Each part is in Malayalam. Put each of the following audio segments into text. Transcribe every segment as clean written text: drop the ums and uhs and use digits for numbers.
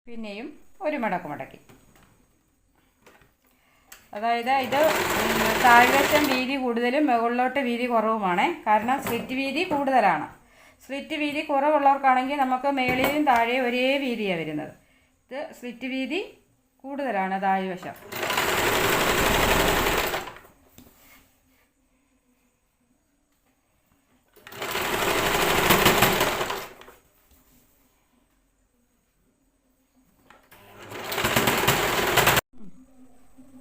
പിന്നെയും ഒരു മടക്ക് മടക്കി. അതായത് ഇത് താഴ്വശം വീതി കൂടുതലും മുകളിലോട്ട് വീതി കുറവുമാണ്. കാരണം സ്ലിറ്റ് വീതി കൂടുതലാണ്. സ്ലിറ്റ് വീതി കുറവുള്ളവർക്കാണെങ്കിൽ നമുക്ക് മേളിലും താഴെയും ഒരേ വീതിയാണ് വരുന്നത്. ഇത് സ്ലിറ്റ് വീതി കൂടുതലാണ് താഴ്വശം.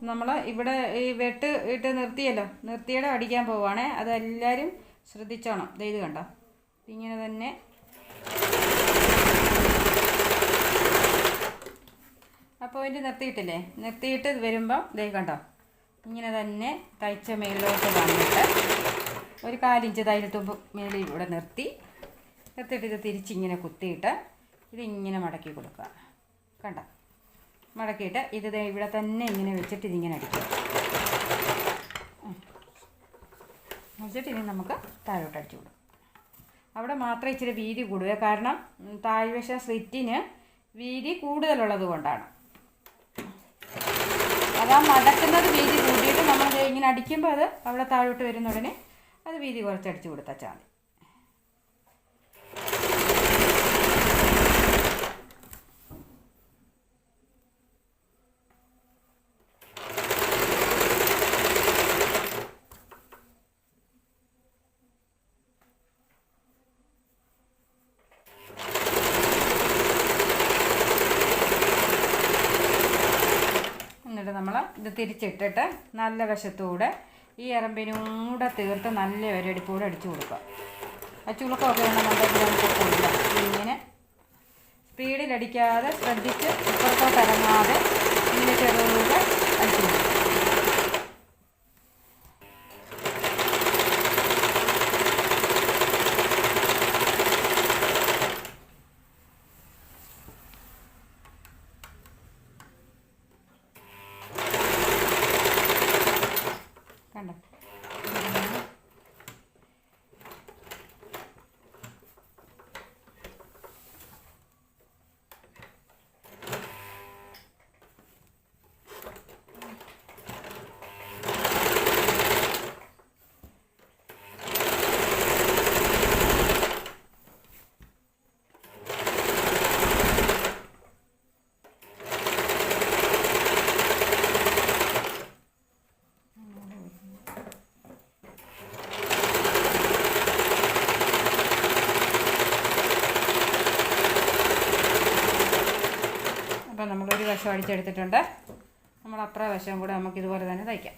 നമ്മൾ ഇവിടെ ഈ വെട്ട് ഇട്ട് നിർത്തിയുടെ അടിക്കാൻ പോവുകയാണേ. അതെല്ലാവരും ശ്രദ്ധിച്ചോണം. ഇത് കണ്ടോ, ഇങ്ങനെ തന്നെ ആ പോയിന്റ് നിർത്തിയിട്ട് വരുമ്പം കണ്ടോ, ഇങ്ങനെ തന്നെ തയ്ച്ച മേളിലോട്ട് വന്നിട്ട് ഒരു 1/4 ഇഞ്ച് തയ്യൽ തുമ്പ് മേളിൽ ഇവിടെ നിർത്തിയിട്ട് ഇത് തിരിച്ചിങ്ങനെ കുത്തിയിട്ട് ഇതിങ്ങനെ മടക്കി കൊടുക്കുക. കണ്ടോ, മടക്കിയിട്ട് ഇത് ഇവിടെ തന്നെ ഇങ്ങനെ വെച്ചിട്ട് ഇതിങ്ങനെ അടിക്കുക. വെച്ചിട്ട് ഇനി നമുക്ക് താഴോട്ട് അടിച്ചു കൊടുക്കും. അവിടെ മാത്രമേ ഇച്ചിരി വീതി കൂടുക. കാരണം താഴ്വശം സ്ലിറ്റിന് വീതി കൂടുതലുള്ളത് കൊണ്ടാണ്. അതാ മടക്കുന്നത് വീതി കൂട്ടിയിട്ട് നമ്മൾ ഇങ്ങനെ അടിക്കുമ്പോൾ അത് അവിടെ താഴോട്ട് വരുന്ന ഉടനെ അത് വീതി കുറച്ച് അടിച്ചു കൊടുത്താൽ മതി. എന്നിട്ട് നമ്മൾ ഇത് തിരിച്ചിട്ടിട്ട് നല്ല വശത്തൂടെ ഈ എറമ്പിനൂടെ തീർത്ത് നല്ല ഒരടിപ്പൂടെ അടിച്ചു കൊടുക്കുക. ആ ചുളുക്കമൊക്കെ വേണമെന്നുണ്ടെങ്കിൽ നമുക്ക് കൊടുക്കുക. ഇങ്ങനെ സ്പീഡിലടിക്കാതെ ശ്രദ്ധിച്ച് ഇപ്പുറത്തോട്ട് ഇറങ്ങാതെ ഇങ്ങനെ ചെറുതെ അടിച്ചു കൊടുക്കുക. കണ്ടോ, അപ്പോൾ നമ്മളൊരു വശം അടിച്ചെടുത്തിട്ടുണ്ട്. നമ്മൾ അപ്പുറ വശം കൂടെ നമുക്ക് ഇതുപോലെ തന്നെ തയ്ക്കാം.